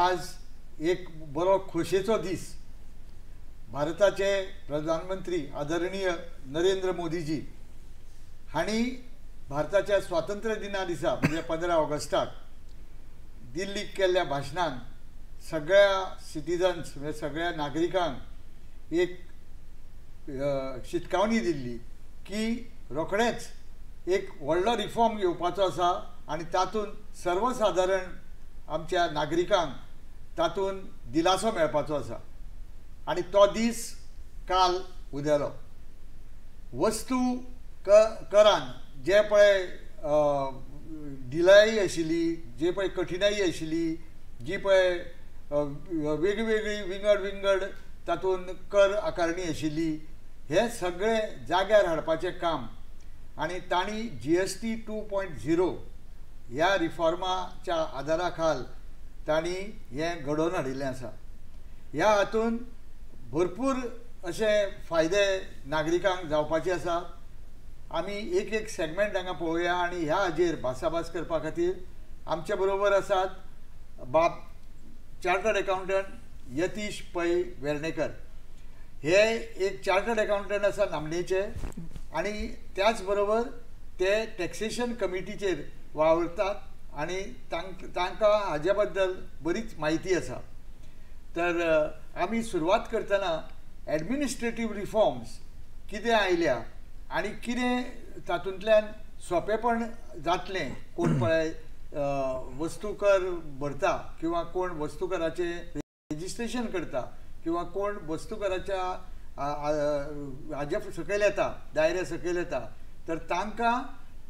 आज एक बरो खोशेचो दीस. भारताचे प्रधानमंत्री आदरणीय नरेंद्र मोदीजी हांणी भारताच्या स्वातंत्र्य दिना दिसा म्हणजे 15 ऑगस्टाक दिल्लीक केल्ल्या भाशणान सगळ्या सिटीजन्स म्हणजे सगळ्या नागरिकांक एक शिटकावणी दिल्ली की रोखडेच एक व्हडलो रिफॉर्म येवपाचो आसा आनी तातूंत सर्वसाधारण आमच्या नागरिकांक तातूंत दिलासो मेळपाचो आसा. आनी तो दीस काल उदेलो. वस्तू करान जे पळय ढिलाई आशिल्ली, जे पळय कठिनाई आशिल्ली, जी पळय वेगवेगळी विंगड तातूंत कर आकारणी आशिल्ली, हे सगळे जाग्यार हाडपाचें काम आनी तांणी GST 2.0 ह्या रिफॉर्माच्या आदारा खाल तांणी हें घडोवन हाडिल्लें आसा. ह्या हातूंत भरपूर अशे फायदे नागरिकांक जावपाचे आसा. आमी एक एक सेगमेंट हांगा पळोवया आनी ह्या हाजेर भासाभास करपा खातीर आमचे बरोबर आसात बाब चार्टर्ड अकावंटंट यतीश पै वेर्णेकर. हे एक चार्टर्ड अकावंटंट आसा नामनेचे आनी त्याच बरोबर ते टॅक्सेशन कमिटीचेर वावरतात आनी तांकां हाजे बद्दल बरीच म्हायती आसा. तर आमी सुरवात करतना एडमिनिस्ट्रेटीव रिफॉर्म्स कितें आयल्या आनी कितें तातूंतल्यान सोंपेपण जातलें कोण पळय वस्तू कर भरता किंवा कोण वस्तू कराचें रेजिस्ट्रेशन करता किंवा कोण वस्तू कराच्या हाजे सकयल येता, दायऱ्या सकयल येता, तर तांकां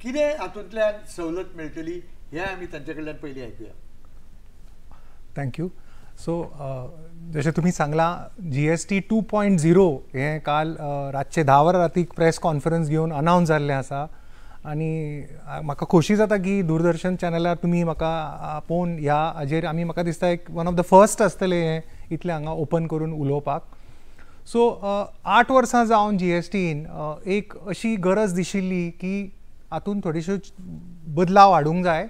कितें हातूंतल्यान सवलत मेळटली हें आमी तांचे कडल्यान पयलीं आयकुया. थँक्यू. सो जशें तुमी सांगला GST 2.0 हें काल रातचे 10 वरां रातीक प्रेस कॉन्फरन्स घेवन अनावन्स जाल्लें आसा आनी म्हाका खोशी जाता की दूरदर्शन चॅनलार तुमी म्हाका पळोवन ह्या हाजेर आमी म्हाका दिसता एक वन ऑफ द फर्स्ट आसतलें हें इतलें हांगा ओपन करून उलोवपाक. सो 8 वर्सां जावन GSTन एक अशी गरज दिशिल्ली की हातूंत थोडेश्यो बदलाव हाडूंक जाय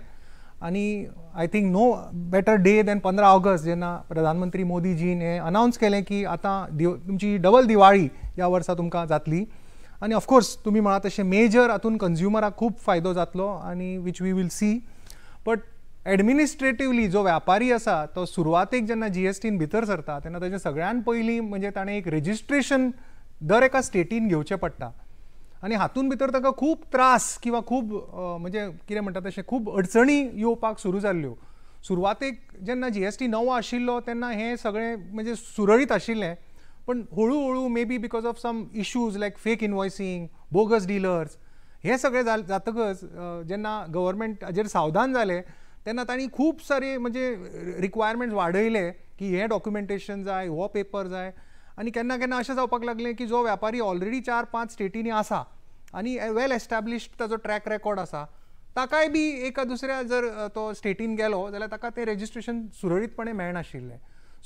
आनी I think no better day than 15 August जेन्ना प्रधानमंत्री मोदीजीन हें अनावन्स केलें की आतां तुमची डबल दिवाळी ह्या वर्सा तुमकां जातली आनी ऑफकोर्स तुमी म्हळा तशें मेजर हातूंत कंज्युमराक खूब फायदो जातलो आनी which we will see. But administratively जो व्यापारी आसा तो सुरवातेक जेन्ना GSTन भितर सरता तेन्ना ताचें सगळ्यान पयलीं म्हणजे ताणें एक रेजिस्ट्रेशन दर एका स्टेटीन घेवचें पडटा आनी हातूंत भितर ताका खूब त्रास किंवा खूब म्हणजे कितें म्हणटा तशें खूब अडचणी येवपाक सुरू जाल्ल्यो. सुरवातेक जेन्ना GST नवो आशिल्लो तेन्ना हें सगळें म्हणजे सुरळीत आशिल्लें, पण हळू हळू maybe because of some issues like fake invoicing, bogus dealers, हे सगळें जातकच जेन्ना गव्हर्मेंट हाजेर सावधान जालें तेन्ना तांणी खूब सारे म्हणजे रिक्वायरमेंट्स वाडयले की हे डॉक्युमेंटेशन जाय, हो पेपर जाय आनी केन्ना केन्ना अशें जावपाक लागलें की जो व्यापारी ऑलरेडी 4-5 स्टेटींनी आसा आनी वेल एस्टॅब्लिश्ड ताजो ट्रॅक रेकॉर्ड आसा, ताकाय बी एका दुसऱ्या जर तो स्टेटीन गेलो जाल्यार ताका तें रेजिस्ट्रेशन सुरळीतपणे मेळनाशिल्लें.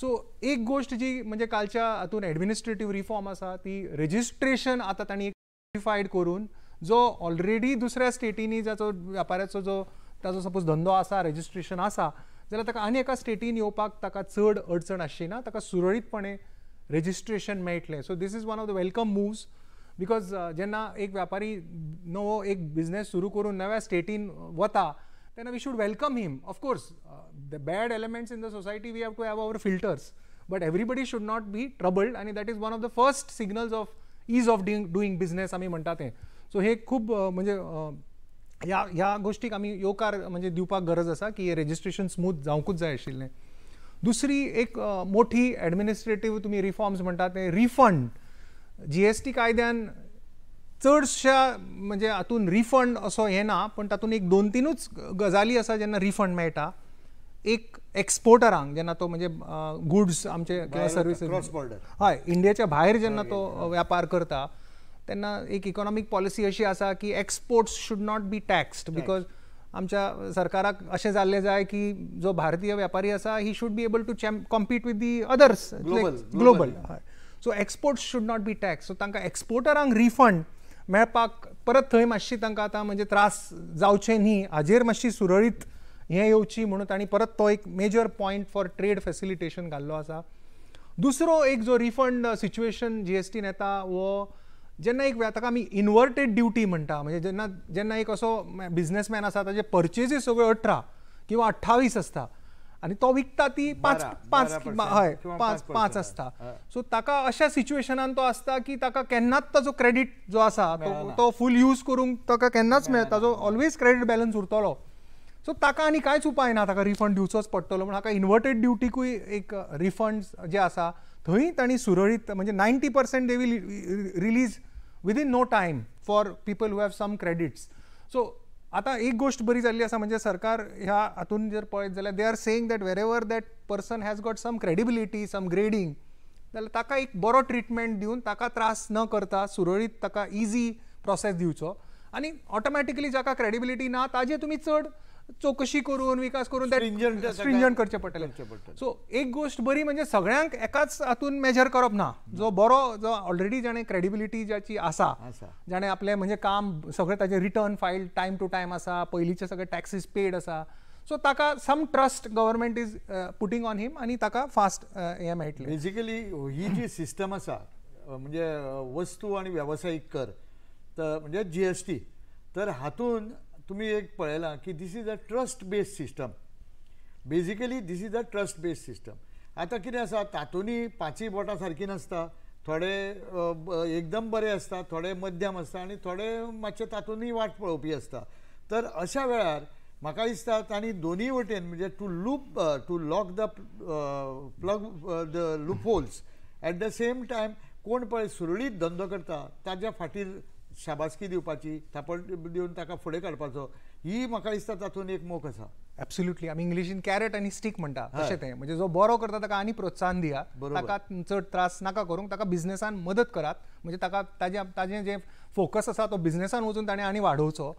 सो एक गोश्ट जी म्हणजे कालच्या हातूंत एडमिनिस्ट्रेटीव रिफॉर्म आसा ती रेजिस्ट्रेशन आतां तांणी सिम्प्लिफायड करून जो ऑलरेडी दुसऱ्या स्टेटींनी जाचो व्यापाऱ्याचो जो ताजो सपोज धंदो आसा, रेजिस्ट्रेशन आसा, जाल्यार ताका आनी एका स्टेटीन येवपाक ताका चड अडचण आसची ना, ताका सुरळीतपणे रेजिस्ट्रेशन मेळटलें. So this is one of the welcome moves because जेन्ना एक व्यापारी नवो एक बिझनेस सुरू करून नव्या स्टेटीन वता तेन्ना we should welcome him. Of course the bad elements in the society we have to have our filters, but everybody should not be troubled आनी that is one of the first signals of ease of doing business आमी म्हणटा तें. So हे खूब म्हणजे ह्या गोष्टीक आमी येवकार म्हणजे दिवपाक गरज आसा की हे रेजिस्ट्रेशन स्मूथ जावंकूच जाय आशिल्लें. दुसरी एक मोठी एडमिनिस्ट्रेटीव तुमी रिफॉर्म्स म्हणटा ते रिफंड. GST कायद्यान चडशा म्हणजे हातूंत रिफंड असो हें ना, पण तातूंत एक 2-3च गजाली आसा जेन्ना रिफंड मेळटा. एक एक्सपोर्टरांक जेन्ना तो म्हणजे गुड्स आमचे किंवा सर्विसीस हय इंडियाच्या भायर जेन्ना तो व्यापार करता तेन्ना एक इकॉनॉमीक पॉलिसी अशी आसा की exports should not be taxed because आमच्या सरकाराक अशें जाल्लें जाय की जो भारतीय व्यापारी आसा he should be able to compete with the others global. So exports should not be tax. So तांकां एक्सपोर्टरांक रिफंड मेळपाक परत थंय मातशी तांकां आतां म्हणजे त्रास जावचे न्ही हाजेर मातशी सुरळीत हें येवची म्हणून तांणी परत तो एक major point for trade facilitation घाल्लो आसा. दुसरो एक जो रिफंड सिच्युएशन जीएसटीन येता वो जेन्ना एक ताका आमी इनवर्टेड ड्युटी म्हणटा, म्हणजे जेन्ना एक असो बिझनेसमॅन आसा ताजे पर्चेजीस सगळ्यो 18 किंवा 28 आसता आनी तो विकता ती 5 आसता. सो ताका अशा सिच्युएशनान तो आसता की ताका केन्नाच ताजो क्रेडीट जो आसा तो फूल यूज करूंक ताका केन्नाच मेळटा, ताजो ऑलवेज क्रेडीट बॅलन्स उरतलो. सो ताका आनी कांयच उपाय ना, ताका रिफंड दिवचोच पडटलो. म्हणून हाका इनवर्टेड ड्युटीकूय एक रिफंड जे आसा थंय तांणी सुरळीत म्हणजे 90% they will release within no time for people who have some credits. So आता एक गोष्ट बरी जाल्ली आसा म्हणजे सरकार ह्या हातून जर पळयत जाल्यार they are saying that wherever that person has got some credibility, some grading, जाल्यार ताका एक बरो ट्रिटमेंट दिवन ताका त्रास न करता सुरळीत ताका इजी प्रोसेस दिवचो. आनी ऑटोमॅटिकली जाका क्रेडिबिलिटी ना ताजे तुमी चड चौकशी करून विकास करून स्ट्रिंजंट करचे पडटले. सो एक गोष्ट बरी म्हणजे सगळ्यांक एकाच हातून मेजर करप ना. जो बरो जो ऑलरेडी जाणे क्रेडिबिलिटी ज्याची आसा, जाणे आपले म्हणजे काम सगळे ताजे return file time to time आसा, पयलींचे सगळे टॅक्सीस पेड आसा, सो ताका some trust government is putting on him आनी ताका फास्ट हें मेळटलें. बेसिकली ही जी सिस्टम आसा म्हणजे वस्तू आनी वेवसायीक कर म्हणजे जीएसटी, तर हातून तुम्ही एक पळयलां की this is a trust based system. Basically this is a trust based system. आतां कितें आसा तातूंतय 5 बोटां सारकीं नासता, थोडे एकदम बरे आसता, थोडे मध्यम आसता आनी थोडे मातशे तातूंतय वाट पळोवपी आसता. तर अशा वेळार म्हाका दिसता तांणी दोनूय वटेन म्हणजे to lock the loopholes at the same time कोण पळय सुरळीत धंदो करता ताज्या फाटीर शाबासकी दिवपाची, थापड दिवन ताका फुडें काडपाचो, ही म्हाका दिसता तातूंत एक मोख आसा. एब्सोल्युटली. आमी इंग्लिशीन कॅरेट आनी स्टीक म्हणटा तशें तें, म्हणजे जो बरो करता ताका आनी प्रोत्साहन दिया, ताका चड त्रास नाका करूंक, ताका बिझनेसान मदत करात, म्हणजे ताका ताजें जें फोकस आसा तो बिझनेसान वचून ताणें आनी वाडोवचो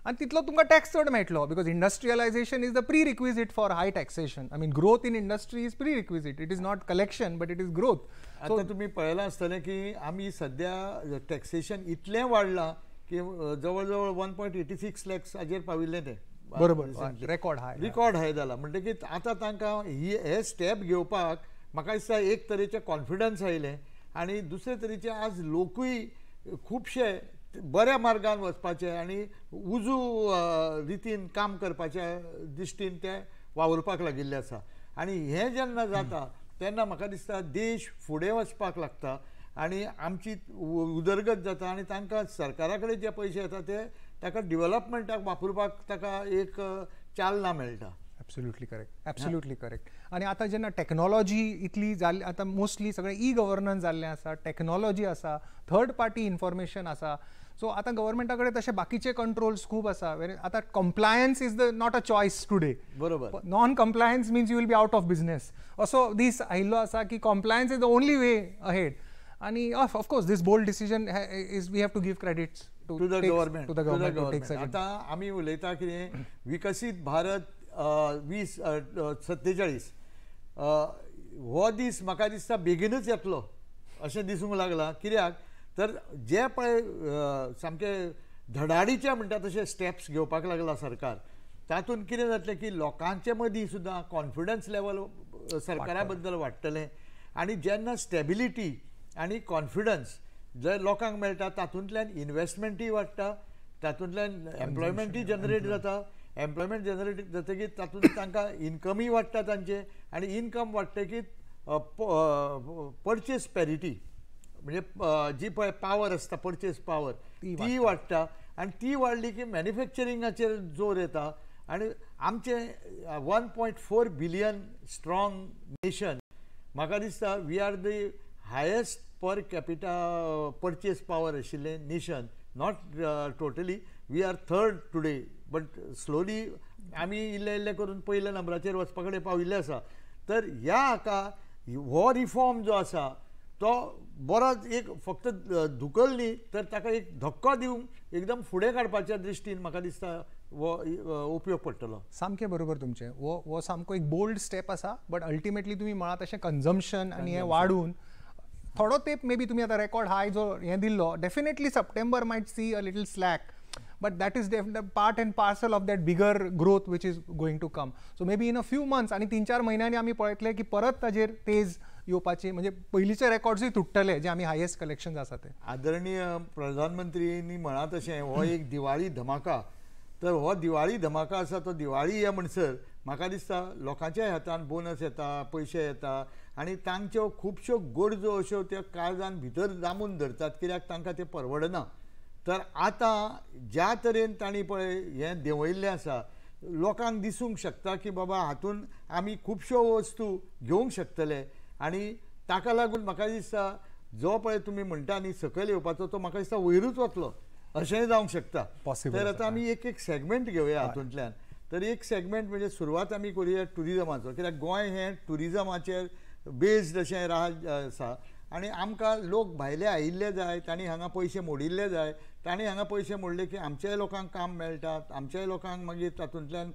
आनी तितलो तुमकां टॅक्स चड मेळटलो. Because industrialisation is the pre requisite for high taxation. I mean growth in industry is pre requisite. It is not collection but it is growth. आता तुम्ही पळयलां आसतलें की आमी सद्या टॅक्सेशन इतलें वाडलां की जवळ जवळ 1.86 lakhs हाजेर पाविल्लें तें. बरोबर, रेकॉर्ड हाय जाला. म्हणटकीर आतां तांकां हे स्टेप घेवपाक म्हाका दिसता एक तरेचें कॉन्फिडन्स आयलें आनी दुसरे तरेचे आज लोकूय खुबशे बऱ्या मार्गान वचपाचे आनी उजू रितीन काम करपाच्या दिश्टीन ते वावरपाक लागिल्ले आसा. आनी हें जेन्ना जाता तेन्ना म्हाका दिसता देश फुडें वचपाक लागता आनी आमची उदरगत जाता आनी तांकां सरकारा कडेन जे पयशे येता ते ताका डिवेलपमेंटाक वापरपाक ताका एक चालना मेळटा. Absolutely correct, absolutely correct. आनी आतां जेन्ना टॅक्नॉलॉजी इतली जाल्ली, आतां मोस्टली सगळें ई गव्हर्नन्स जाल्लें आसा, टॅक्नॉलॉजी आसा, थर्ड पार्टी इन्फॉर्मेशन आसा. सो आतां गव्हर्मेंटा कडेन तशे बाकीचे कंट्रोल्स खूब आसा. आतां compliance is not a choice today. बरोबर. Non compliance means you will be out of business असो दीस आयिल्लो आसा की compliance is the only way ahead. आनी of course this bold decision is we have to give credits to the government. आतां आमी उलयता कितें विकसीत भारत 2047 हो दीस म्हाका दिसता बेगीनच येतलो अशें दिसूंक लागलां. कित्याक तर जे पळय सामके धडाडीचे म्हणटा तशे स्टेप्स घेवपाक लागला सरकार, तातूंत कितें जातलें की लोकांचे मदीं सुद्दां कॉन्फिडन्स लेवल सरकारा बद्दल वाडटलें आनी जेन्ना स्टेबिलिटी आनी कॉन्फिडन्स जे लोकांक मेळटा तातूंतल्यान इन्वेस्टमेंटूय वाडटा, तातूंतल्यान एम्प्लॉयमेंटूय जनरेट जाता. एम्प्लॉयमेंट जनरेट जातकीर तातूंत तांकां इन्कमूय वाडटा तांचे आनी इन्कम वाडटकीर परचेस पॅरिटी म्हणजे जी पळय पावर आसता परचेस पावर ती वाडटा आनी ती वाडली की मॅन्युफॅक्चरिंगाचेर जोर येता आनी आमचे 1.4 billion स्ट्रॉंग नेशन म्हाका दिसता we are the highest per capita purchase power आशिल्लें nation. Not totally we are third today but slowly आमी इल्ले इल्ले करून पयल्या नंबराचेर वचपा कडेन पाविल्ले आसा. तर ह्या हाका हो रिफॉर्म जो आसा तो बरो एक फक्त धुकल न्ही तर ताका एक धक्को दिवंक एकदम फुडें काडपाच्या दृश्टीन म्हाका दिसता हो उपयोग पडटलो. सामकें बरोबर तुमचें. हो सामको एक बोल्ड स्टेप आसा बट अल्टिमेटली तुमी म्हळात तशें कन्झम्पशन आनी हें वाडून थोडो तेंप मे बी तुमी आतां रेकॉर्ड हाय जो हें दिल्लो definitely September might see a little slack but that is part and parcel of that bigger growth which is going to come. So maybe in a few months आणि 3-4 महिन्यांनी आम्ही पळयतले की परत ताजेर तेज येवपाची, म्हणजे पयलींचे रेकॉर्ड्सूय तुटतले जे आमी हायेस्ट कलेक्शन्स आसा ते. आदरणीय प्रधानमंत्रींनी म्हणा तशें हो एक दिवाळी धमाका, तर हो दिवाळी धमाका आसा तो दिवाळी ह्या म्हणसर म्हाका दिसता लोकांच्या हातान बोनस येता, पयशे येता आनी तांच्यो खुबश्यो गरजो अश्यो त्यो काळजान भितर दामून धरतात, कित्याक तांकां तें परवडना. तर आतां ज्या तरेन तांणी पळय हें देंवयल्लें आसा, लोकांक दिसूंक शकता की बाबा हातून आमी खुबश्यो वस्तू घेवंक शकतले आनी ताका लागून म्हाका दिसता जो पळय तुमी म्हणटा न्ही सकयल येवपाचो तो म्हाका दिसता वयरूच वतलो अशेंय जावंक शकता. तर आतां आमी एक एक सेगमेंट घेवया हातूंतल्यान. तर एक सेगमेंट म्हणजे सुरवात आमी करुया टुरिजमाचो, कित्याक गोंय हें टुरिजमाचेर बेस्ड अशें राज्य आसा आनी आमकां लोक भायले आयिल्ले जाय, तांणी हांगा पयशे मोडिल्ले जाय, तांणी हांगा पयशे मोडले की आमच्याय लोकांक काम मेळटा, आमच्याय लोकांक मागीर तातूंतल्यान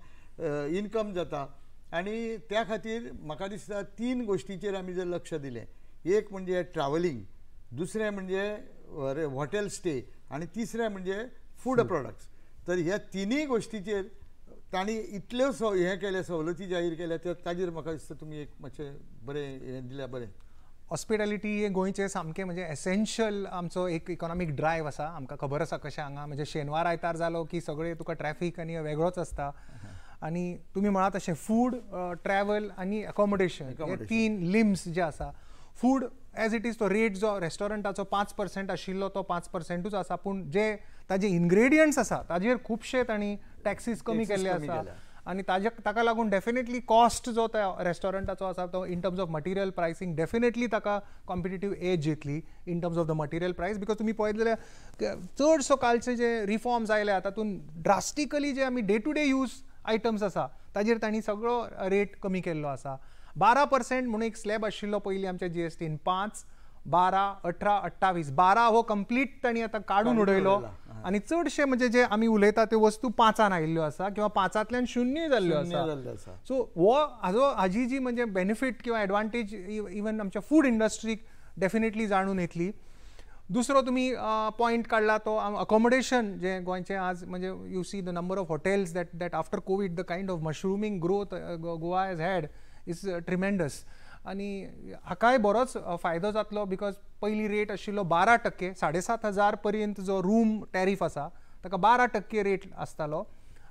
इनकम जाता आनी त्या खातीर म्हाका दिसता 3 गोश्टींचेर आमी जर लक्ष दिलें, एक म्हणजे ट्रॅव्हलिंग, दुसरें म्हणजे हॉटेल स्टे आनी तिसरें म्हणजे फूड प्रॉडक्ट्स. तर ह्या 3 गोश्टींचेर तांणी इतल्यो हें केले, सवलती जाहीर केल्या, तर ताजेर म्हाका दिसता तुमी एक मातशें बरें हें दिल्यार बरें. हॉस्पिटॅलिटी हे गोंयचे सामकें म्हणजे एसेन्शियल आमचो एक इकॉनॉमीक ड्रायव्ह आसा. आमकां खबर आसा कशें हांगा म्हणजे शेनवार आयतार जालो की सगळें तुका ट्रॅफीक आनी वेगळोच आसता. आनी तुमी म्हळात तशें फूड, ट्रॅव्हल आनी अकोमोडेशन हे 3 लिम्स जे आसा. फूड एज इट इज तो रेट जो रेस्टॉरंटाचो 5% आशिल्लो तो 5%च आसा, पूण जे ताजे इन्ग्रेडियंट्स आसा ताजेर खुबशे तांणी टॅक्सीस कमी केल्ले आसा आनी ताका लागून डेफिनेटली कॉस्ट जो त्या रेस्टॉरंटाचो आसा तो in terms of material pricing definitely ताका कॉम्पिटिटीव एज येतली in terms of the material प्रायस. बिकॉज तुमी पळयत जाल्यार चडसो कालचे जे रिफॉर्म्स आयल्या तातूंत ड्रास्टिकली जे आमी day to day use items आसा ताजेर तांणी सगळो रेट कमी केल्लो आसा. 12% म्हणून एक स्लॅब आशिल्लो पयलीं आमच्या जीएसटीन, 5, 12, 18, 28, 12 हो कंप्लीट तांणी आतां काडून उडयलो आनी चडशे म्हणजे जे आमी उलयता त्यो वस्तू 5 आयिल्ल्यो आसा किंवा 5तल्यान 0 जाल्ल्यो आसा. सो हो हाजी जी म्हणजे बेनिफीट किंवा एडवांटेज इवन आमच्या फूड इंडस्ट्रीक डेफिनेटली जाणून येतली. दुसरो तुमी पॉयंट काडला तो अकोमोडेशन जे गोंयचे आज म्हणजे you see the number of hotels that after Covid the kind of mushrooming growth Goa has had is tremendous. आनी हाकाय बरोच फायदो जातलो बिकॉज पयली रेट आशिल्लो 12%, 7,500 पर्यंत जो रूम टॅरीफ आसा ताका 12% रेट आसतालो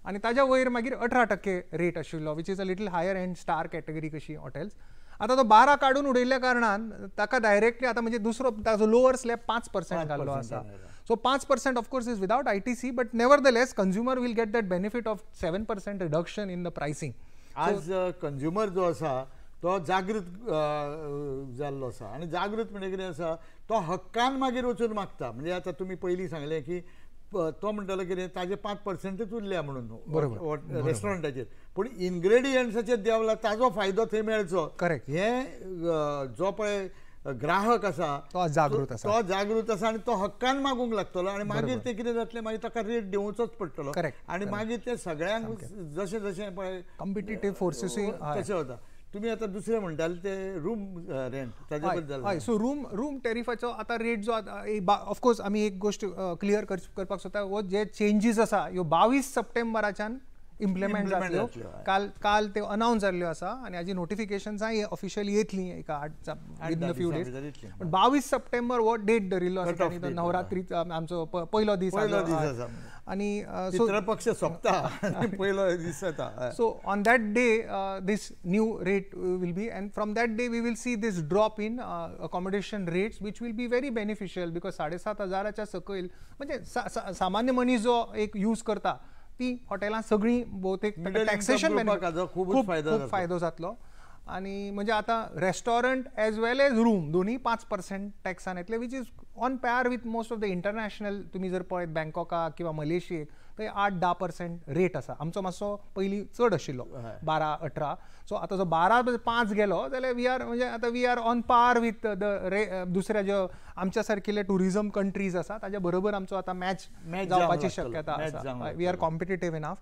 आनी ताज्या वयर मागीर 18% रेट आशिल्लो which is a little higher end star category कशी हॉटेल्स. आतां तो 12 काडून उडयल्ल्या कारणान ताका डायरेक्टली आतां म्हणजे दुसरो ताजो लोवर स्लॅब 5% घाल्लो आसा. So 5% of course is without ITC, but nevertheless consumer will get that benefit of 7% reduction in the pricing. आज कंज्युमर जो आसा तो जागृत जाल्लो आसा आनी जागृत म्हणजे कितें आसा तो हक्कान मागीर वचून मागता. म्हणजे आतां तुमी पयलीं सांगलें की तो म्हणटालो कितें ताजे 5%च उरल्या म्हणून रेस्टॉरंटाचेर, पूण इन्ग्रेडियंट्साचेर देंवला ताजो फायदो थंय मेळचो. करेक्ट. हें जो पळय ग्राहक आसा तो जागृत आसा आनी तो हक्कान मागूंक लागतलो आनी मागीर ते कितें जातलें मागीर ताका रेट दिवचोच पडटलो आनी मागीर ते सगळ्यांक जशें जशें पळय कॉम्पिटिटीव फोर्सीसूय तशें वता. तुमी आतां दुसरें म्हणटाले ते रूम रेंट ताजे बद्दल. हय, सो रूम टॅरिफाचो आतां रेट जो ऑफकोर्स आमी एक गोश्ट क्लियर करपाक सोदता, हो जे चेंजीस आसा ह्यो 22 सप्टेंबराच्यान इम्प्लिमेंट जातल्यो. काल ते अनावन्स जाल्ल्यो आसा आनी हाजी नोटिफिकेशन्सांय ऑफिशियली येतली एक 8 विदिन फ्यू डेज. पण 22 सप्टेंबर हो डेट धरिल्लो आसा आनी तो नवरात्री आमचो पयलो दीस आनी पक्ष सोंपता पयलो दीस येता. So on that day this new rate will be end from that day we will see this drop in accommodation rates which will be very beneficial because 7,500च्या सकयल म्हणजे सामान्य मनीस जो एक यूज करता ती हॉटेलां सगळीं भोवतेक टॅक्सेशन खूब फायदो जातलो. आनी म्हणजे आतां रेस्टॉरंट एज वेल एज रूम दोन्ही 5% टॅक्सान येतले which is on पॅर with most of the international. तुमी जर पळयत बँकॉकाक किंवा मलेशियेक थंय 8-10% रेट आसा. आमचो मातसो पयलीं चड आशिल्लो 12-18. सो आतां जो 12-5 गेलो जाल्यार we are on par with the दुसऱ्या ज्यो आमच्या सारकिल्ले टुरिजम कंट्रीज आसा ताच्या बरोबर आमचो आतां मॅच जावपाची शक्यता आसा. We are competitive enough.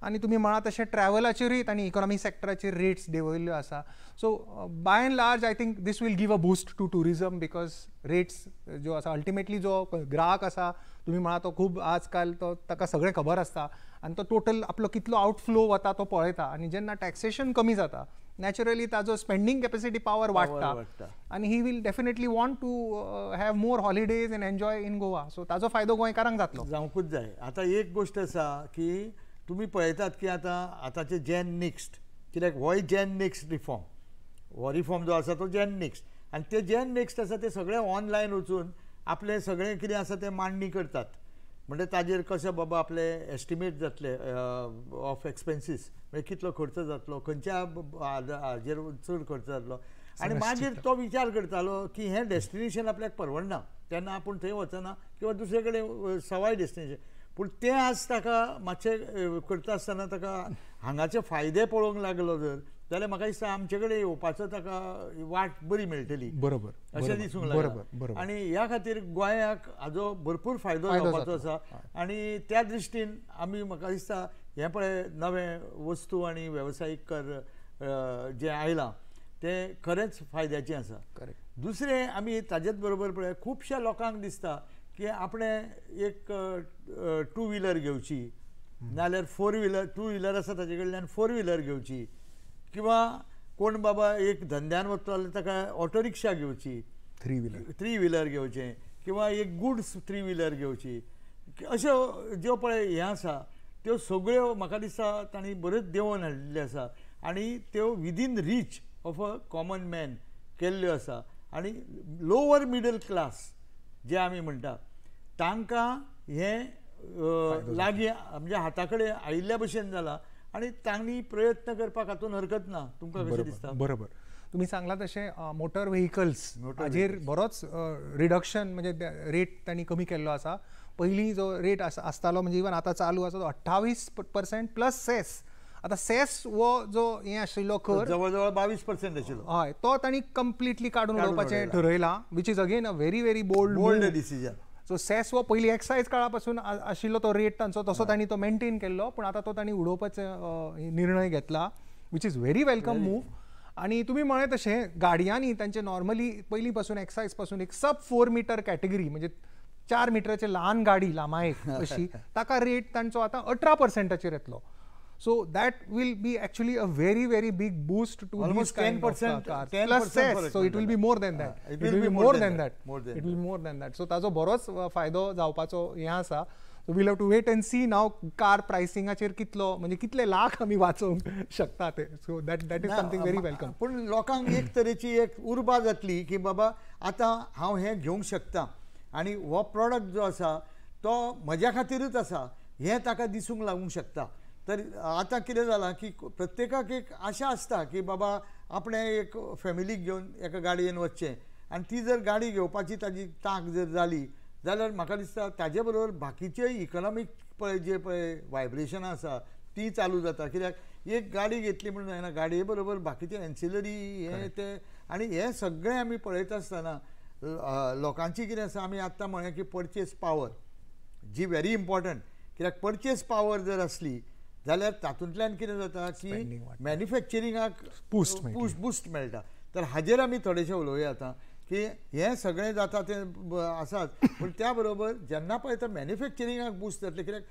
आनी तुमी म्हळा तशें ट्रॅव्हलाचेरूय आनी इकॉनॉमी सेक्टराचेर रेट्स देंवयल्ल्यो आसा. So by and large I think this will give a boost to tourism because rates ज्यो आसा अल्टिमेटली जो ग्राहक आसा तुमी म्हळा तो खूब आजकाल तो ताका सगळें खबर आसता आनी तो टोटल आपलो कितलो आउटफ्लो वता तो पळयता आनी जेन्ना टॅक्सेशन कमी जाता नॅचरली ताजो स्पेंडींग कॅपेसिटी पावर वाडटा आनी he will definitely want to have more holidays and enjoy in Goa. So ताजो फायदो गोंयकारांक जातलो. जावंकूच जाय. आतां एक गोश्ट आसा की तुमी पळयतात की आतांचे जॅन नेक्स्ट, कित्याक होय जॅन नेक्स्ट रिफॉर्म, हो रिफॉर्म जो आसा तो जॅन नेक्स्ट, आनी ते जॅन नेक्स्ट आसा ते सगळे ऑनलायन वचून आपले सगळें कितें आसा ते मांडणी करतात. म्हणजे ताजेर कशें बाबा आपले एस्टिमेट जातले ऑफ एक्सपेन्सीस, म्हणजे कितलो खर्च जातलो, खंयच्या हाजेर चड खर्च जातलो, आनी मागीर तो विचार करतालो की हें डेस्टिनेशन आपल्याक परवडना तेन्ना आपूण थंय वचना किंवा दुसरे कडेन सवाय डेस्टिनेशन. पूण तें आज ताका मातशें करता आसतना ताका हांगाचे फायदे पळोवंक लागलो जाल्यार म्हाका दिसता आमचे कडेन येवपाचो ताका वाट बरी मेळटली. बरोबर अशें दिसूंक लागला. आनी ह्या खातीर गोंयाक हाजो भरपूर फायदो जावपाचो आसा. आनी त्या दृश्टीन आमी म्हाका दिसता हें पळय नवें वस्तू आनी वेवसायीक कर जें आयलां तें खरेंच फायद्याचें आसा. दुसरें आमी ताजेच बरोबर पळय खुबश्या लोकांक दिसता की आपणें एक टू व्हिलर घेवची नाल्यार फोर व्हिलर, टू व्हिलर आसा ताजे कडल्यान फोर व्हिलर घेवची, किंवा कोण बाबा एक धंद्यान वता जाल्यार ताका ऑटो रिक्षा घेवची, थ्री व्हिलर घेवचें, किंवा एक गुड्स थ्री व्हिलर घेवची. अश्यो ज्यो पळय हें आसा त्यो सगळ्यो म्हाका दिसता तांणी बऱ्योच देंवोन हाडिल्ल्यो आसा आनी त्यो within reach of a common man केल्ल्यो आसा. आनी लोवर मिडल क्लास जे आमी म्हणटा तांकां हें लागीं म्हणजे हाता कडेन आयिल्ल्या भशेन जाला आनी तांणी प्रयत्न करपाक हातून हरकत ना. तुमकां कशें दिसता? बरोबर तुमी सांगला तशें मोटर व्हेकल्स हाजेर बरोच रिडक्शन म्हणजे रेट तांणी कमी केल्लो आसा. पयलीं जो रेट आसतालो म्हणजे इवन आतां चालू आसा तो 28% प्लस सेस. आतां सेस हो जो हें आशिल्लो कर जवळ जवळ 22% आशिल्लो, हय तो तांणी कंप्लिटली काडून उडोवपाचें ठरयलां, which is again a very very bold decision. So cess हो पयलीं एक्सायज काळा पासून आशिल्लो तो रेट तांचो तसो तांणी तो मेंटेन केल्लो, पूण आतां तो तांणी उडोवपाचो निर्णय घेतला which is very welcome move. आनी तुमी म्हळें तशें गाडयांनी तांचे नॉर्मली पयलीं पासून एक्सायज पासून एक सब 4 मीटर कॅटेगरी म्हणजे 4 मिटराची ल्हान गाडी लांबायेक अशी ताका रेट तांचो आतां 18%चेर येतलो. So that will be actually a very very big boost to almost these kind 10%, of cars. 10% Plus cess, so it will be more than that. It will be more than that. It will be more than that. So ताजो बरोच फायदो जावपाचो हें आसा. So we'll have to wait and see now car प्रायसिंगाचेर कितलो म्हणजे कितले लाख आमी वाचोवंक शकता ते. So that is something very welcome. पूण लोकांक एक तरेची एक उर्बा जातली की बाबा आतां हांव हें घेवंक शकता आनी हो प्रॉडक्ट जो आसा तो म्हज्या खातीरूच आसा हें ताका दिसूंक लागूंक शकता. तर आतां कितें जालां की प्रत्येकाक एक आशा आसता की बाबा आपणें एक फॅमिलीक घेवन एका गाडयेन वचचें आनी ती जर गाडी घेवपाची ताजी तांक जर जाली जाल्यार म्हाका दिसता ताजे बरोबर बाकीचे इकॉनॉमीक पळय जे पळय वायब्रेशनां आसा ती चालू जाता. कित्याक एक गाडी घेतली म्हणून जायना, गाडये बरोबर बाकीचे एन्सिलरी हें तें आनी हें सगळें आमी पळयता आसतना लोकांची कितें आसा आमी आत्तां म्हळें की परचेस पावर जी व्हेरी इम्पॉर्टंट. कित्याक परचेस पावर जर आसली जाल्यार तातूंतल्यान कितें जाता की मॅन्युफॅक्चरिंगाक बूस्ट मेळटा. तर हाजेर आमी थोडेशें उलोवया आतां की हें सगळें जाता तें आसाच, पूण त्या बरोबर जेन्ना पळय तर मॅन्युफॅक्चरिंगाक बूस्ट जातलें कित्याक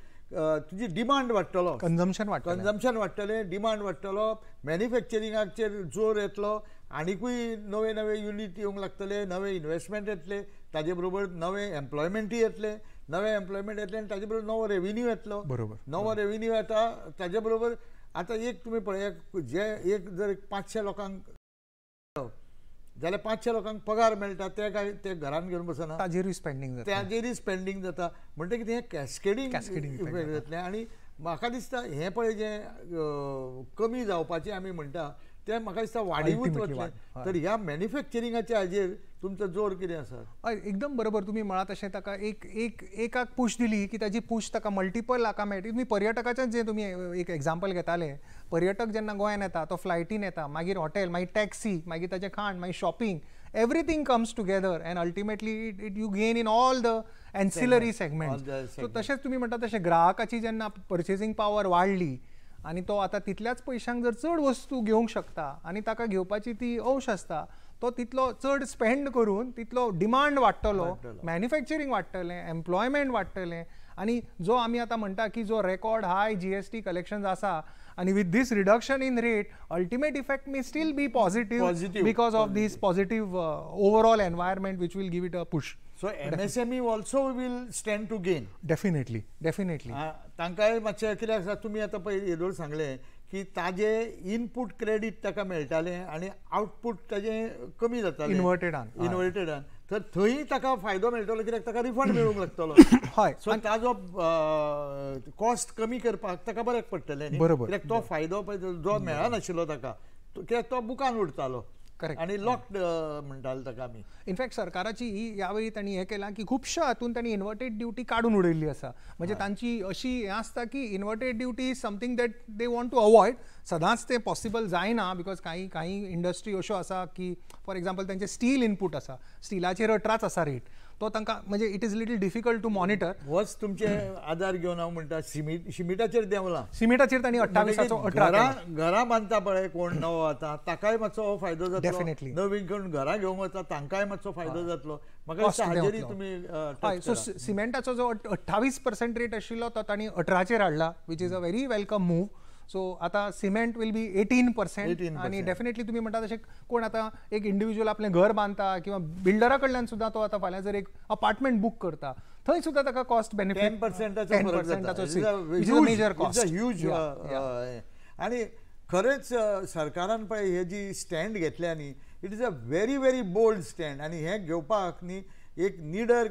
तुजी डिमांड वाडटलो, कन्जम्पशन वाडटलें, डिमांड वाडटलो, मॅन्युफॅक्चरिंगाचेर जोर येतलो, आनीकूय नवे नवे युनीट येवंक लागतले, नवे इन्वेस्टमेंट येतले, ताजे बरोबर नवे एम्प्लॉयमेंटूय येतले, नवे एम्प्लॉयमेंट येतले आनी ताजे बरोबर नवो रेव्हेन्यू येतलो. नवो रेव्हेन्यू येता ताजे बरोबर आतां एक तुमी पळयात जे एक जर 500 लोकांक जाल्यार 500 लोकांक पगार मेळटा ते काय ते घरान घेवन बसना, ताजेरूय स्पेंडींग जाता. म्हणटा कितें हें कॅस्केडींग जातलें. आनी म्हाका दिसता हें पळय जें कमी जावपाचें आमी म्हणटा तें म्हाका दिसता वाडीवूच वतलें. तर ह्या मॅन्युफॅक्चरिंगाच्या हाजेर तुमचो जोर कितें आसा? हय एकदम बरोबर तुमी म्हळात तशें ताका एकाक पुश दिली की ताजी पुश ताका मल्टिपल लाखां मेळटा. तुमी पर्यटकाचें जें तुमी एक एग्जाम्पल घेताले, पर्यटक जेन्ना गोंयांत येता तो फ्लायटीन येता, मागीर हॉटेल, मागीर टॅक्सी, मागीर ताचें खाण, मागीर shopping, everything comes together and ultimately it you gain in all the ancillary segments. So तशेंच तुमी म्हणटा तशें ग्राहकाची जेन्ना पर्चेसींग पावर वाडली आनी तो आतां तितल्याच पयशांक जर चड वस्तू घेवंक शकता आनी ताका घेवपाची ती औश आसता, तो तितलो चड स्पेंड करून तितलो डिमांड वाडटलो, मॅन्युफॅक्चरींग वाडटलें, एम्प्लॉयमेंट वाडटलें, आनी जो आमी आतां म्हणटा की जो रेकॉर्ड हाय GST कलेक्शन्स आसा, आणि with this reduction in rate ultimate effect may still be positive because of this positive overall environment which will give it a push. So MSME also will stand to gain. Definitely definitely. तांकांय मातशें कित्याक आसा, तुमी आतां पळय येदोळ सांगलें की ताजे इनपूट क्रेडीट ताका मेळटालें आनी आउटपूट ताजें कमी जातालें इन्वर्टेडान, तर थंय ताका फायदो मेळटलो कित्याक ताका रिफंड मेळूंक लागतलो. हय, सो ताजो कॉस्ट कमी करपाक ताका बऱ्याक पडटलें न्ही, कित्याक तो फायदो पळय जो मेळनाशिल्लो ताका, कित्याक तो बुकान उरतालो. करेक्ट. आणि लॉक्ड म्हणटाले ताका आमी. इनफॅक्ट सरकाराची ही यावेळी तांणी हें केलां की खुबश्या हातून तांणी इन्वर्टेड ड्युटी काडून उडयल्ली आसा. म्हणजे तांची अशी हें आसता की inverted duty is something that they want to avoid. सदांच ते पॉसिबल जायना, बिकॉज काही इंडस्ट्री अश्यो आसा की फॉर एक्झाम्पल तांचे स्टील इनपूट आसा, स्टिलाचेर 18च आसा रेट, तो तांकां म्हणजे it is little difficult to monitor. होच तुमचे आधार घेवन हांव म्हणटा सिमिटाचेर देंवलां. सिमिटाचेर तांणी 28चो 18 घरां बांदता पळय कोण नवो आता, ताकाय मातसो फायदो जातलो. डेफिनेटली. नवीन कोण घरां घेवंक वता तांकाय मातसो फायदो जातलो. म्हाका दिसता हाजेरी तुमी हय. सो सिमेंटाचो जो 28% रेट आशिल्लो तो तांणी 18चेर हाडला, which is a very welcome move. So आता सिमेंट विल बी 18%. आणि डेफिनेटली तुम्ही म्हणता तशें कोण आता एक इंडिव्हिज्युअल आपलें घर बांदता किंवा बिल्डरा कडल्यान सुद्दां तो आता फाल्यां जर एक अपार्टमेंट बूक करता, थंय सुद्दां ताका cost benefit 10%. Major cost huge. आणि खरेंच सरकारान पळय हे जी स्टँड घेतल्या न्ही, it is a very very bold stand. आणि हे घेवपाक न्ही एक निडर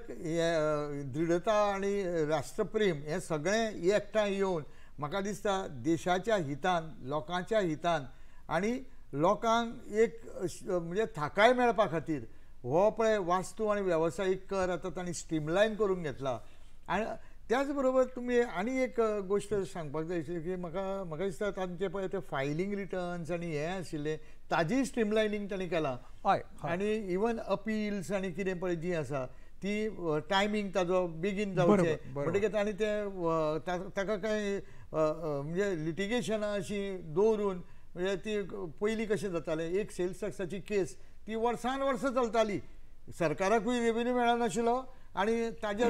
दृढता आणि राष्ट्रप्रेम हे सगळें एकठांय येवन म्हाका दिसता देशाच्या हितान, लोकांच्या हितान आणि लोकांक एक म्हणजे थाकाय मेळपा खातीर हो पळय वास्तू आणि वेवसायीक कर आतां तांणी स्ट्रीमलायन करून घेतला. आनी त्याच बरोबर तुमी आनी एक गोश्ट सांगपाक जाय आशिल्ली की म्हाका दिसता तांचे पळय ते फायलींग रिटर्न्स आनी हें आशिल्लें ताजी स्ट्रीमलायनींग तांणी केलां. हय. आनी इवन अपिल्स आनी कितें पळय जी आसा ती टायमींग ताजो बेगीन जावचें म्हणटकीर आनी ते ताका काय म्हणजे लिटिगेशनां अशीं दवरून, म्हणजे ती पयलीं कशें जातालें, एक सेल्स टॅक्साची केस ती वर्सान वर्स चलताली, सरकाराकूय रेवेन्यू मेळनाशिल्लो आनी ताजे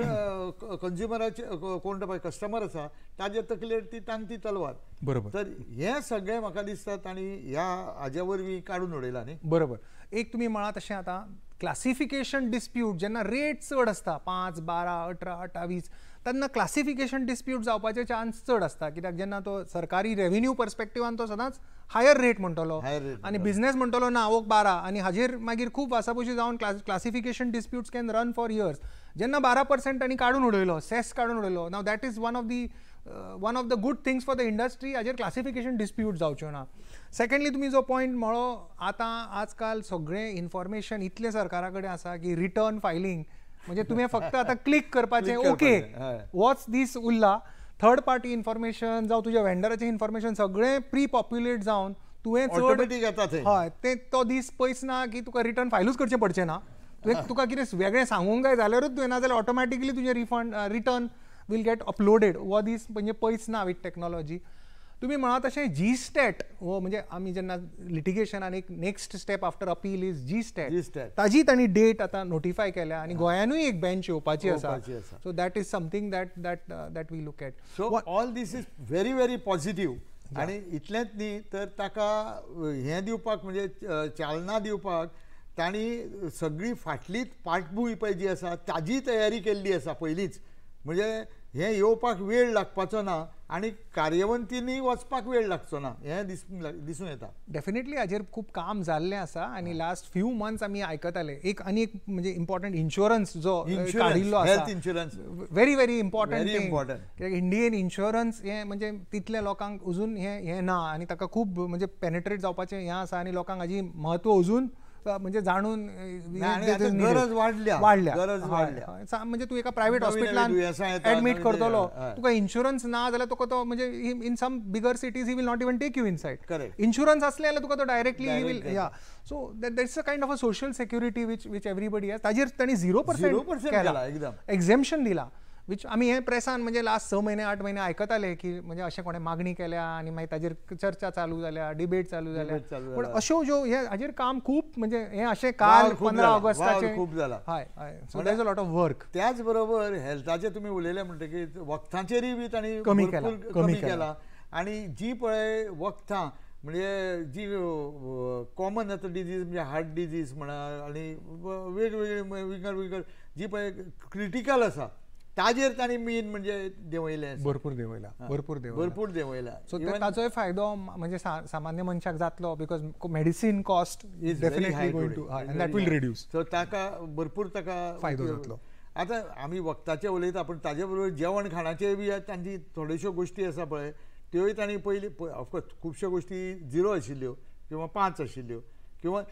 कंज्युमराचे कोण पळय कस्टमर आसा ताजे तकलेर ती तांती तलवार. बरोबर. तर हें सगळें म्हाका दिसता तांणी ह्या हाजे वरवीं काडून उडयलां न्ही. बरोबर. एक तुमी म्हळा तशें आतां क्लासिफिकेशन डिस्प्यूट जेन्ना रेट चड आसता 5, 12, 18, 28 तेन्ना क्लासिफिकेशन डिस्प्यूट जावपाचे चान्स चड आसता, कित्याक जेन्ना तो सरकारी रेव्हेन्यू पर्स्पेक्टिवान तो सदांच हायर रेट म्हणटलो आनी बिझनेस म्हणटलो ना आवक 12 आनी हाजेर मागीर खूब वासाबुशी जावन classification disputes can run for years. जेन्ना 12% तांणी काडून उडयलो, सेस काडून उडयलो, now that is one of the good things for the industry. हाजेर क्लासिफिकेशन डिस्प्यूट जावच्यो ना. सेकंडली तुमी जो पॉयंट म्हणलो, आतां आजकाल सगळें इन्फॉर्मेशन इतलें सरकारा कडेन आसा की रिटर्न फायलींग म्हणजे तुम्ही फक्त आता क्लिक करपाचें, ओके वॉच दीस उरला, थर्ड पार्टी इन्फॉर्मेशन जावं तुज्या वेंडराचें इन्फॉर्मेशन सगळें प्री पॉप्युलेट जावन तुवें चड हय तें तो दीस पयस ना की तुका रिटर्न फायलूच करचें पडचें ना. तुका कितें वेगळें सांगूंक जाय जाल्यारूच तुवें, नाजाल्यार ऑटोमॅटिकली तुजें रिटर्न वील गेट अपलोडेड. हो दीस म्हणजे पयस ना विथ टॅक्नॉलॉजी. तुम्ही म्हणा तशें G-STAT हो म्हणजे आमी जेन्ना लिटिगेशनान एक next step after appeal is G-STAT, ताजी तांणी डेट आतां नोटिफाय केल्या आनी गोंयानूय एक बेंच येवपाची आसा. So that is something that we look at. So all this is very very positive. आनी इतलेंच न्ही तर ताका हें दिवपाक म्हणजे चालना दिवपाक तांणी सगळी फाटलीच पाठभूंय पळय जी आसा ताजी तयारी केल्ली आसा पयलींच. म्हणजे हें येवपाक वेळ लागपाचो ना आनी कार्यवंतींनी वचपाक वेळ लागचो ना, हें दिसून येता. डेफिनेटली हाजेर खूब काम जाल्लें आसा आनी लास्ट फ्यू मंथ्स आमी आयकताले. एक म्हणजे इम्पॉर्टंट इन्शुरन्स जो काडिल्लो आसा, health insurance very very important. कित्याक इंडियन इन्शुरन्स हें म्हणजे तितल्या लोकांक अजून हें ना आनी ताका खूब म्हणजे पेनेट्रेट जावपाचें हें आसा आनी लोकांक हाजी म्हत्व अजून म्हणजे जाणून गरज वाडल्या. म्हणजे तू एका प्रायव्हेट हॉस्पिटलान ऍडमिट करतलो, तुका इन्शुरन्स ना जाल्यार तुका तो म्हणजे in some bigger cities he will not even take you inside. Insurance असले जाल्यार तुका तो डायरेक्टली ही विल या. So that's a kind of a social security which everybody has. ताजेर तांणी 0% केला, एक्झेम्पशन दिला. वीच आमी हे प्रेसान म्हणजे लास्ट 6 महिने 8 महिने आयकताले की म्हणजे अशें कोणें मागणी केल्या आनी मागीर ताजेर चर्चा चालू जाल्या, डिबेट चालू जाल्या, पूण अश्यो ज्यो हे हाजेर काम खूब म्हणजे हे अशें काल 15 ऑगस्टाचे खूब जाला. हय हय, so there is a lot of work. त्याच बरोबर हेल्थाचे तुमी उलयले म्हणटकीर वखदांचेरय बी तांणी कमी केला आनी जी पळय वखदां म्हणजे जी कॉमन आतां डिजीज म्हणजे हार्ट डिजीज म्हणा आनी वेगवेगळे विंगड जी पळय क्रिटिकल आसा ताजेर तांणी मेन म्हणजे देंवयले, भरपूर देंवयला. सो ताचोय फायदो म्हणजे सामान्य मनशाक जातलो because medicine cost is definitely going to end that will reduce. So ताका भरपूर ताका फायदो जातलो. आतां आमी वखदाचे उलयता पूण ताजे बरोबर जेवण खाणाचे बी तांची थोड्योश्यो गोश्टी आसा पळय त्योय तांणी पयलीं ऑफकोर्स खुबश्यो गोश्टी 0 आशिल्ल्यो किंवा 5 आशिल्ल्यो किंवा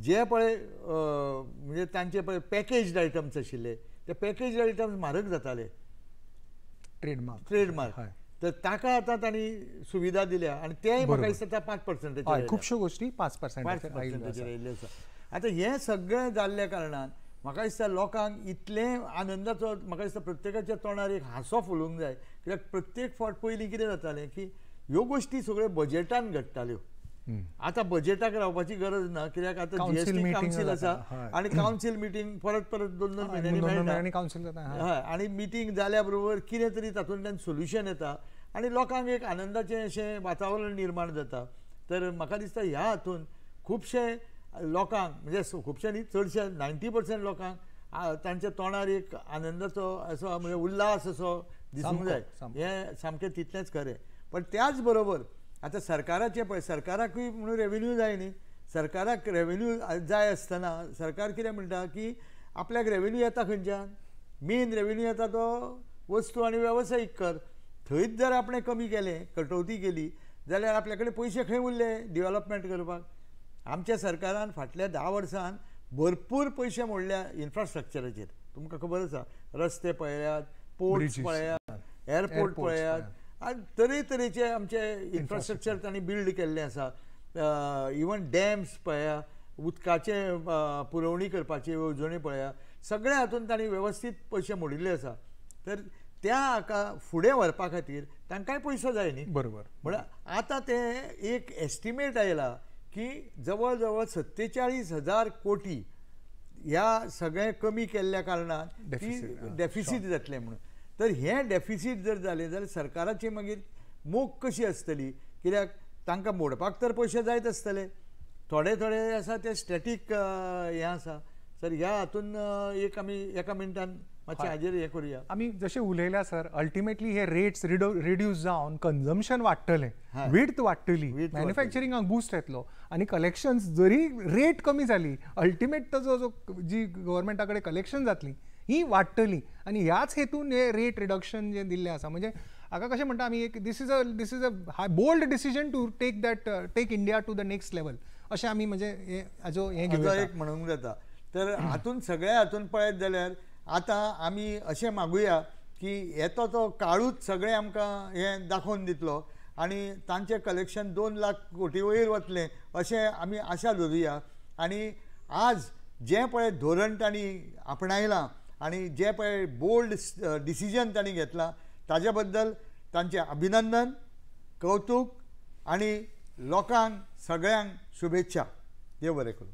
जे पळय म्हणजे तांचे पळय पॅकेज्ड आयटम्स आशिल्ले ते पॅकेज्ड आयटम्स म्हारग जाताले, ट्रेडमार्क तर ताका आतां तांणी सुविधा दिल्या आनी तेय म्हाका दिसता 5% खुबश्यो गोश्टी 5% आयिल्ल्यो आसा. आतां हें सगळें जाल्ल्या कारणान म्हाका दिसता लोकांक इतलें आनंदाचो म्हाका दिसता प्रत्येकाच्या तोंडार एक हांसो फुलोवंक जाय. कित्याक प्रत्येक फावट पयलीं कितें जातालें की ह्यो गोश्टी सगळ्यो बजेटान घडटाल्यो. आतां बजेटाक रावपाची गरज ना कित्याक आतां जीएसटी कावन्सील आसा आनी कावन्सील मिटींग परत 2 म्हयन्यांनी मेळटा. हय, आनी मिटींग जाल्या बरोबर कितें तरी तातूंतल्यान सोल्युशन येता आनी लोकांक एक आनंदाचें अशें वातावरण निर्माण जाता. तर म्हाका दिसता ह्या हातूंत खुबशे लोकांक म्हणजे खुबशे न्ही चडशे 90% लोकांक तांच्या तोंडार एक आनंदाचो असो म्हणजे उल्हास असो दिसूंक जाय. हें सामकें तितलेंच खरें. पण त्याच बरोबर आतां सरकाराचें पळय सरकाराकूय म्हणून रेव्हेन्यू जाय न्ही. सरकाराक रेव्हेन्यू जाय आसतना सरकार कितें म्हणटा की आपल्याक रेव्हेन्यू येता खंयच्यान, मेन रेव्हेन्यू येता तो वस्तू आनी वेवसायीक कर. थंयच जर आपणें कमी केलें, कटोवती केली जाल्यार आपल्या कडेन पयशे खंय उरले डेव्हलपमेंट करपाक. आमच्या सरकारान फाटल्या 10 वर्सांत भरपूर पयशे मोडल्या इन्फ्रास्ट्रक्चराचेर. तुमकां खबर आसा रस्ते पळयात, पोर्ट्स पळयात, एअरपोर्ट पळयात आनी तरेतरेचे आमचे इन्फ्रास्ट्रक्चर तांणी बिल्ड केल्लें आसा. इवन डॅम्स पळया, उदकाचे पुरवणी करपाची येवजणी पळया, सगळ्या हातूंत तांणी वेवस्थीत पयशे मोडिल्ले आसा. तर त्या हाका फुडें व्हरपा खातीर तांकांय पयसो जाय न्ही. बरोबर. म्हळ्यार आतां ते एक एस्टिमेट आयला की जवळ जवळ 47,000 कोटी ह्या सगळें कमी केल्ल्या कारणान डेफिसीट जातलें म्हणून. तर हें डेफिसीट जर जालें जाल्यार सरकाराची मागीर मोख कशी आसतली कित्याक तांकां मोडपाक तर पयशे जायत आसतले. थोडे आसा ते स्टॅटीक हें आसा. सर ह्या हातून एक आमी एका मिनटान मातशें हाजेर हें करुया. आमी जशें उलयल्या सर अल्टिमेटली हे रेट्स रिड्यूस जावन कन्झम्पशन वाडटलें, विड्थ वाडटली, मॅन्युफॅक्चरिंगाक बूस्ट येतलो आनी कलेक्शन्स जरी रेट कमी जाली अल्टिमेट ताजो जो जी गव्हर्मेंटा कडेन कलेक्शन जातली ही वाडटली आनी ह्याच हेतून हे रेट रिडक्शन जें दिल्लें आसा. म्हणजे हाका कशें म्हणटा आमी एक this is a bold decision to take India to the next level अशें आमी म्हणजे हाजो हें घेवया एक म्हणूंक जाता. तर हातून सगळ्या हातून पळयत जाल्यार आतां आमी अशें मागुया की येतो तो काळूच सगळें आमकां हें दाखोवन दितलो आनी तांचें कलेक्शन 2 लाख कोटी वयर वतलें अशें आमी आशा धरुया. आनी आज जें पळय धोरण तांणी आपणायलां आनी जें पळय बोल्ड डिसिजन तांणी घेतलां ताजे बद्दल तांचें अभिनंदन, कौतूक आनी लोकांक सगळ्यांक शुभेच्छा. देव बरें करूं.